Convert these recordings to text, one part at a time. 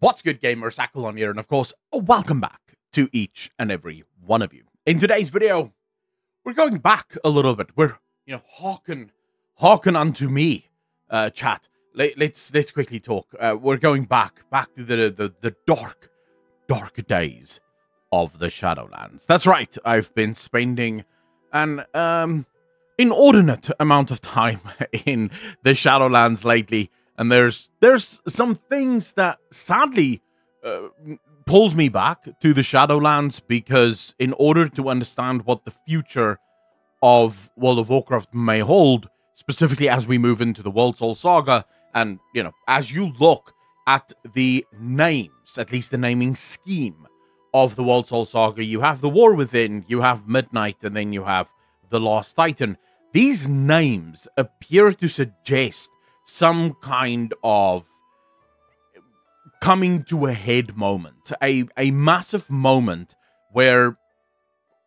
What's good, gamers? Akelon here, and of course, welcome back to each and every one of you. In today's video, we're going back a little bit. We're, hearken unto me, chat. Let's quickly talk. We're going back to the dark days of the Shadowlands. That's right. I've been spending an inordinate amount of time in the Shadowlands lately. And there's some things that sadly pulls me back to the Shadowlands, because in order to understand what the future of World of Warcraft may hold, specifically as we move into the World Soul Saga, and, as you look at the names, at least the naming scheme of the World Soul Saga, you have the War Within, you have Midnight, and then you have the Last Titan. These names appear to suggest some kind of coming to a head moment, a massive moment where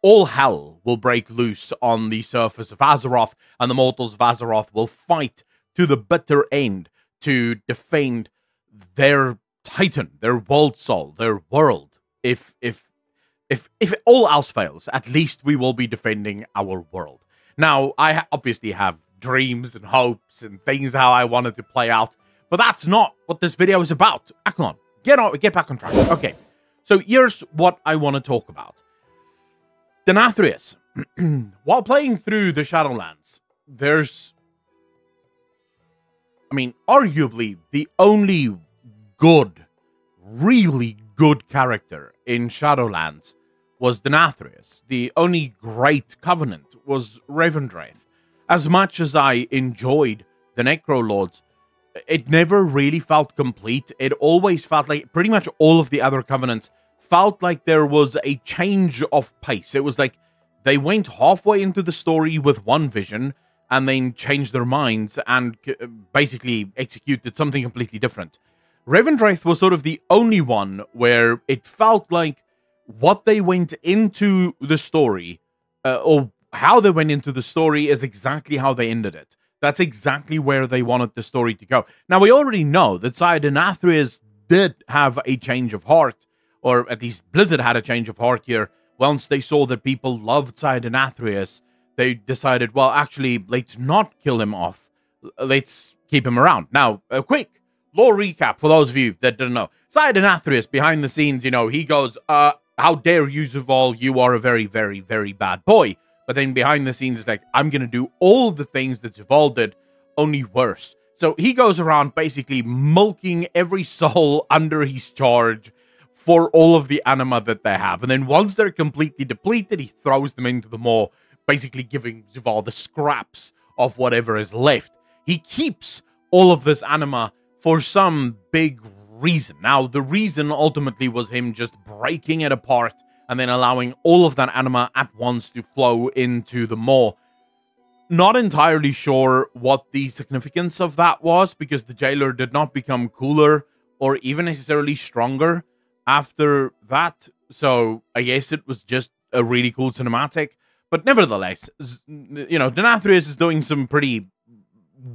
all hell will break loose on the surface of Azeroth, and the mortals of Azeroth will fight to the bitter end to defend their Titan, their World Soul, their world. If all else fails, at least we will be defending our world. Now, I obviously have dreams and hopes and things how I wanted to play out, but that's not what this video is about. Akelon, get back on track. Okay, so here's what I want to talk about. Denathrius. While playing through the Shadowlands, there's, arguably the only good, really good character in Shadowlands was Denathrius. The only great covenant was Revendreth. As much as I enjoyed the Necrolords, it never really felt complete. It always felt like pretty much all of the other covenants felt like there was a change of pace. It was like they went halfway into the story with one vision and then changed their minds and basically executed something completely different. Revendreth was sort of the only one where it felt like what they went into the story, or how they went into the story, is exactly how they ended it. That's exactly where they wanted the story to go. Now, we already know that Sire Denathrius did have a change of heart, or at least Blizzard had a change of heart here. Once they saw that people loved Sire Denathrius, they decided, well, actually, let's not kill him off. Let's keep him around. Now, a quick lore recap for those of you that don't know. Sire Denathrius, behind the scenes, he goes, how dare you, Zaval, you are a very, very, very bad boy. But then behind the scenes, it's like, I'm going to do all the things that Zaval did, only worse. So he goes around basically milking every soul under his charge for all of the anima that they have. And then once they're completely depleted, he throws them into the maw, basically giving Zaval the scraps of whatever is left. He keeps all of this anima for some big reason. Now, the reason ultimately was him just breaking it apart and then allowing all of that anima at once to flow into the maw. Not entirely sure what the significance of that was, because the jailer did not become cooler or even necessarily stronger after that. So I guess it was just a really cool cinematic. But nevertheless, Denathrius is doing some pretty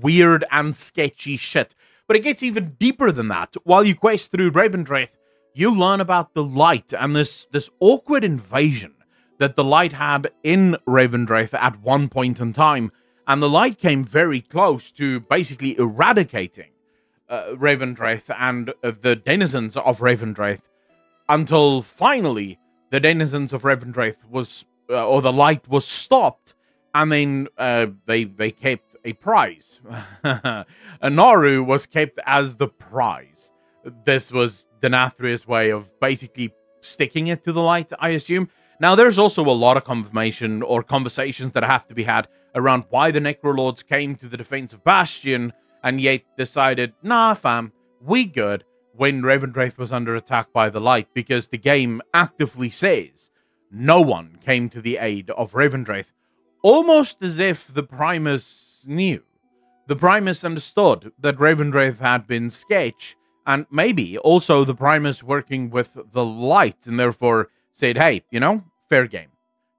weird and sketchy shit. But it gets even deeper than that. While you quest through Revendreth, you learn about the Light and this awkward invasion that the Light had in Revendreth at one point in time. And the Light came very close to basically eradicating Revendreth and the denizens of Revendreth, until finally the denizens of Revendreth or the Light was stopped, and then they kept a prize. Naru was kept as the prize. This was Denathrius' way of basically sticking it to the Light, I assume. Now, there's also a lot of confirmation or conversations that have to be had around why the Necrolords came to the defense of Bastion and yet decided, nah, fam, we good, when Revendreth was under attack by the Light, because the game actively says no one came to the aid of Revendreth, almost as if the Primus knew. The Primus understood that Revendreth had been sketch, and maybe also the Primus working with the Light, and therefore said, hey, fair game.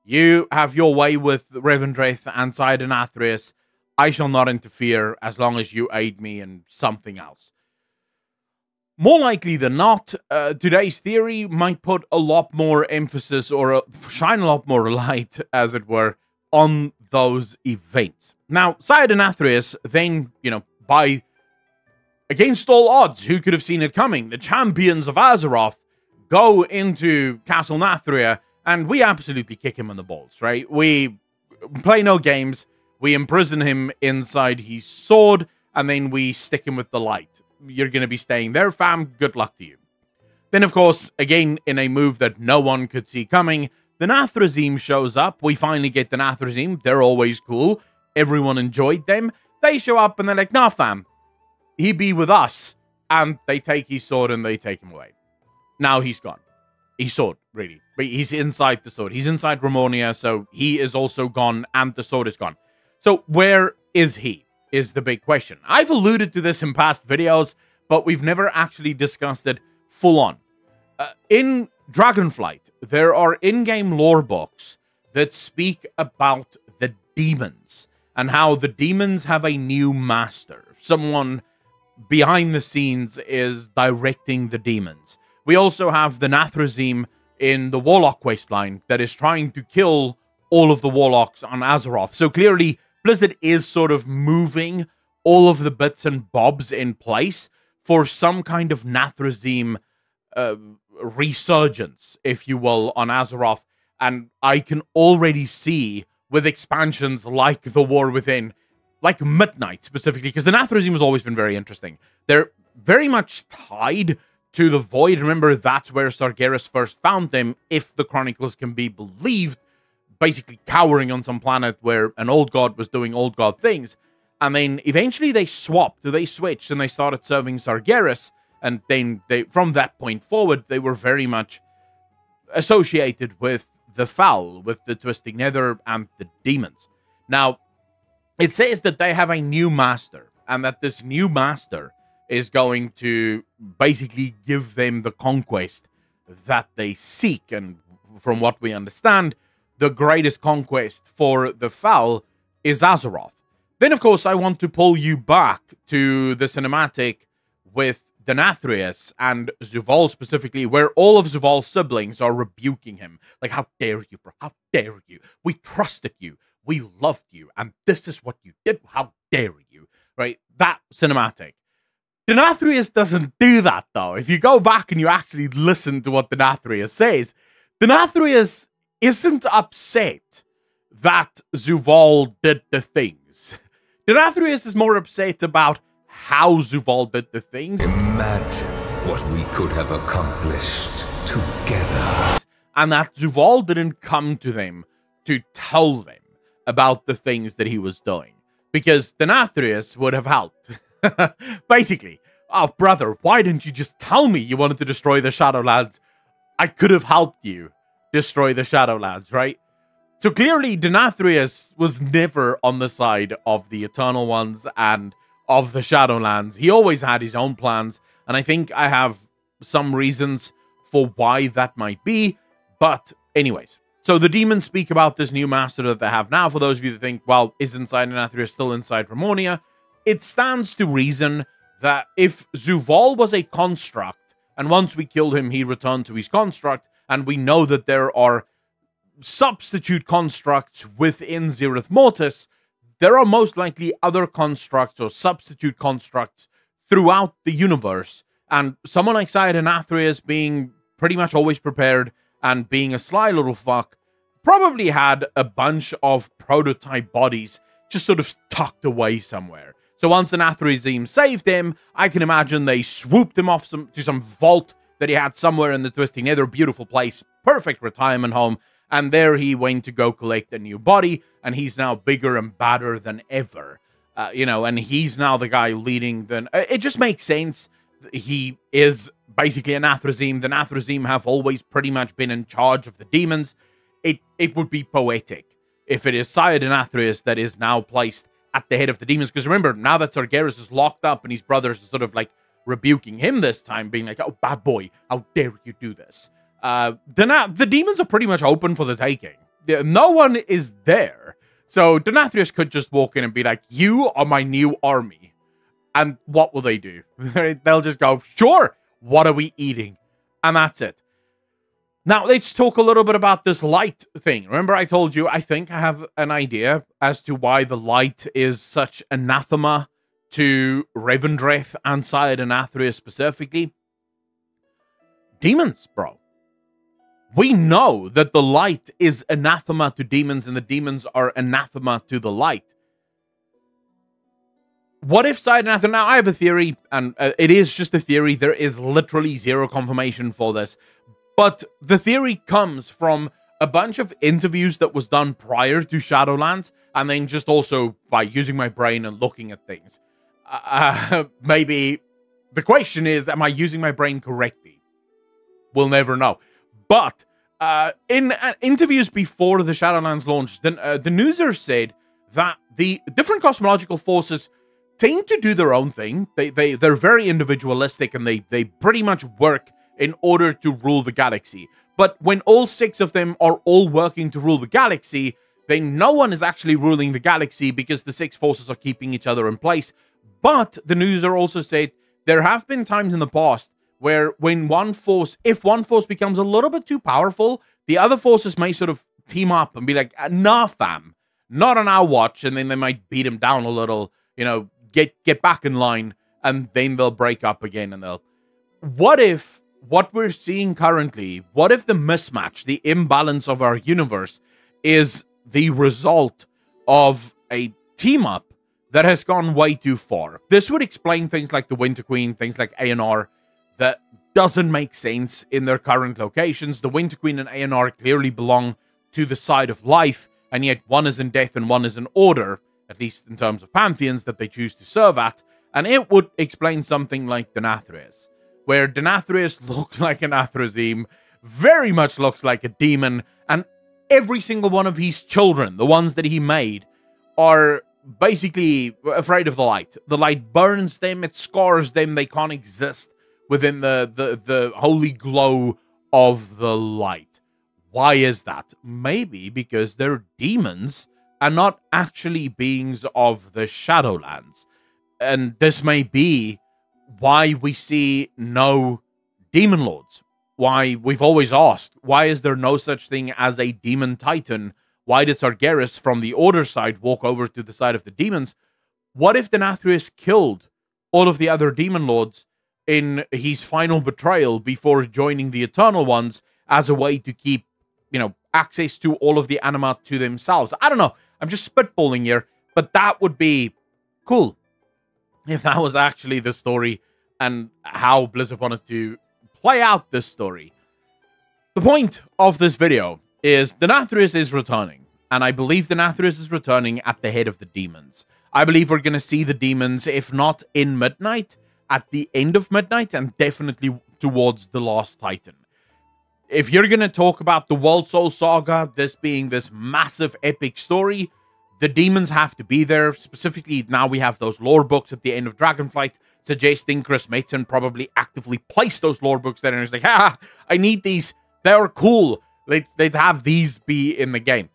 You have your way with Revendreth and Sire Denathrius. I shall not interfere as long as you aid me in something else. more likely than not, today's theory might put a lot more emphasis or shine a lot more light, as it were, on those events. Now, Sire Denathrius then, by against all odds, who could have seen it coming? The champions of Azeroth go into Castle Nathria, and we absolutely kick him in the balls, right? We play no games, we imprison him inside his sword, and then we stick him with the light. You're going to be staying there, fam. Good luck to you. Then, of course, again, in a move that no one could see coming, the Denathrius shows up. We finally get the Denathrius. They're always cool. Everyone enjoyed them. They show up, and they're like, nah, fam. He be with us. And they take his sword, and they take him away. Now he's gone. His sword, really. But he's inside the sword. He's inside Ramonia, so he is also gone, and the sword is gone. So where is he? Is the big question. I've alluded to this in past videos, but we've never actually discussed it full on. In Dragonflight, there are in-game lore books that speak about the demons and how the demons have a new master. Someone behind the scenes is directing the demons. We also have the Denathrius in the Warlock questline that is trying to kill all of the Warlocks on Azeroth. So clearly, Blizzard is sort of moving all of the bits and bobs in place for some kind of Denathrius resurgence, if you will, on Azeroth. And I can already see with expansions like the War Within, like Midnight specifically, because the Denathrius has always been very interesting. They're very much tied to the Void. Remember, that's where Sargeras first found them, if the Chronicles can be believed, basically cowering on some planet where an old god was doing old god things. And then eventually they swapped, they switched, and they started serving Sargeras. And then from that point forward, they were very much associated with the Foul, with the Twisting Nether and the demons. Now, it says that they have a new master, and that this new master is going to basically give them the conquest that they seek. And from what we understand, the greatest conquest for the Foul is Azeroth. Then, of course, I want to pull you back to the cinematic with Denathrius and Zuvul specifically, where all of Zuvul's siblings are rebuking him. Like, how dare you, bro? How dare you? We trusted you. We loved you. And this is what you did. How dare you? Right? That cinematic. Denathrius doesn't do that, though. If you go back and you actually listen to what Denathrius says, Denathrius isn't upset that Zuvul did the things. Denathrius is more upset about how Zuvul did the things. Imagine what we could have accomplished together. And that Zuvul didn't come to them to tell them about the things that he was doing. Because Denathrius would have helped. Basically, oh brother, why didn't you just tell me you wanted to destroy the Shadowlands? I could have helped you destroy the Shadowlands, right? So clearly, Denathrius was never on the side of the Eternal Ones and of the Shadowlands. He always had his own plans, and I think I have some reasons for why that might be. But anyways, so the demons speak about this new master that they have now. For those of you that think, well, is inside Denathrius still inside Ramonia? It stands to reason that if Zuvul was a construct, and once we killed him, he returned to his construct, and we know that there are substitute constructs within Zereth Mortis, there are most likely other constructs or substitute constructs throughout the universe. And someone like Sire Denathrius, being pretty much always prepared and being a sly little fuck, probably had a bunch of prototype bodies just sort of tucked away somewhere. So once the Denathrius saved him, I can imagine they swooped him off to some vault that he had somewhere in the Twisting Nether. Beautiful place, perfect retirement home. And there he went to go collect a new body, and he's now bigger and badder than ever. And he's now the guy leading the... It just makes sense. He is basically a Denathrius. The Denathrius have always pretty much been in charge of the demons. It would be poetic if it is Sire Denathrius that is now placed at the head of the demons. Because remember, now that Sargeras is locked up and his brothers are sort of like rebuking him this time, being like, oh, bad boy, how dare you do this? The demons are pretty much open for the taking. No one is there. So Denathrius could just walk in and be like, you are my new army. And what will they do? They'll just go, sure, What are we eating? And that's it. Now, let's talk a little bit about this light thing. Remember, I told you, I think I have an idea as to why the light is such anathema to Revendreth and Sire Denathrius specifically. Demons, bro. We know that the light is anathema to demons and the demons are anathema to the light. What if Sire Denathrius... Now, I have a theory, and it is just a theory. There is literally zero confirmation for this. But the theory comes from a bunch of interviews that was done prior to Shadowlands, and then just also by using my brain and looking at things. Maybe the question is, am I using my brain correctly? We'll never know. But in interviews before the Shadowlands launch, the newser said that the different cosmological forces tend to do their own thing. They're very individualistic, and they pretty much work in order to rule the galaxy. But when all 6 of them are all working to rule the galaxy, then no one is actually ruling the galaxy because the 6 forces are keeping each other in place. But the newser also said there have been times in the past where when if one force becomes a little bit too powerful, the other forces may sort of team up and be like, nah, fam, not on our watch, and then they might beat him down a little, you know, get back in line, and then they'll break up again, and they'll... What if what we're seeing currently, what if the mismatch, the imbalance of our universe is the result of a team-up that has gone way too far? This would explain things like the Winter Queen, things like A&R, that doesn't make sense in their current locations. The Winter Queen and A&R clearly belong to the side of life, and yet one is in death and one is in order, at least in terms of pantheons that they choose to serve at. And it would explain something like Denathrius, where Denathrius looks like an Athrazim, very much looks like a demon, and every single one of his children, the ones that he made, are basically afraid of the light. The light burns them, it scars them, they can't exist within the holy glow of the light. Why is that? Maybe because they're demons and not actually beings of the Shadowlands. And this may be why we see no demon lords. Why we've always asked, why is there no such thing as a demon titan? Why did Sargeras from the Order side walk over to the side of the demons? What if Denathrius killed all of the other demon lords in his final betrayal before joining the Eternal Ones as a way to keep, you know, access to all of the anima to themselves? I don't know. I'm just spitballing here, but that would be cool if that was actually the story and how Blizzard wanted to play out this story. The point of this video is Denathrius is returning, and I believe Denathrius is returning at the head of the demons. I believe we're going to see the demons, if not in Midnight, at the end of Midnight, and definitely towards the Last Titan. If you're going to talk about the World Soul Saga, this being this massive epic story, the demons have to be there. Specifically, now we have those lore books at the end of Dragonflight, suggesting Chris Metzen probably actively placed those lore books there, and he's like, ha, I need these. They're cool. Let's have these be in the game.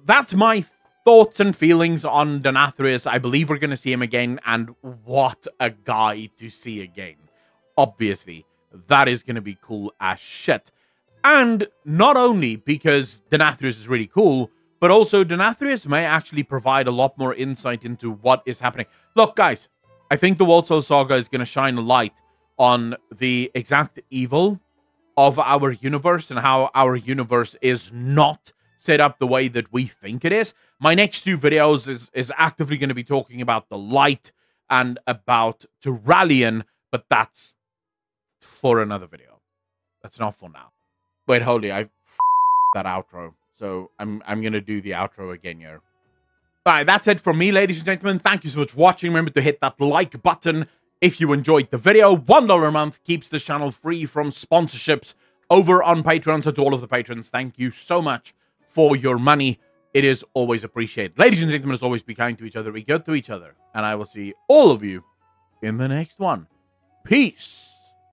That's my thoughts and feelings on Denathrius. I believe we're going to see him again, and what a guy to see again. Obviously, that is going to be cool as shit. And not only because Denathrius is really cool, but also Denathrius may actually provide a lot more insight into what is happening. Look, guys, I think the World Soul Saga is going to shine a light on the exact evil of our universe and how our universe is not set up the way that we think it is. My next 2 videos is actively going to be talking about the light and about Turalian, but that's for another video. That's not for now. Wait, holy, I that outro. So I'm going to do the outro again here. All right, that's it from me, ladies and gentlemen. Thank you so much for watching. Remember to hit that like button if you enjoyed the video. $1 a month keeps this channel free from sponsorships over on Patreon. So to all of the patrons, thank you so much for your money. It is always appreciated. Ladies and gentlemen, as always, be kind to each other, be good to each other. And I will see all of you in the next one. Peace.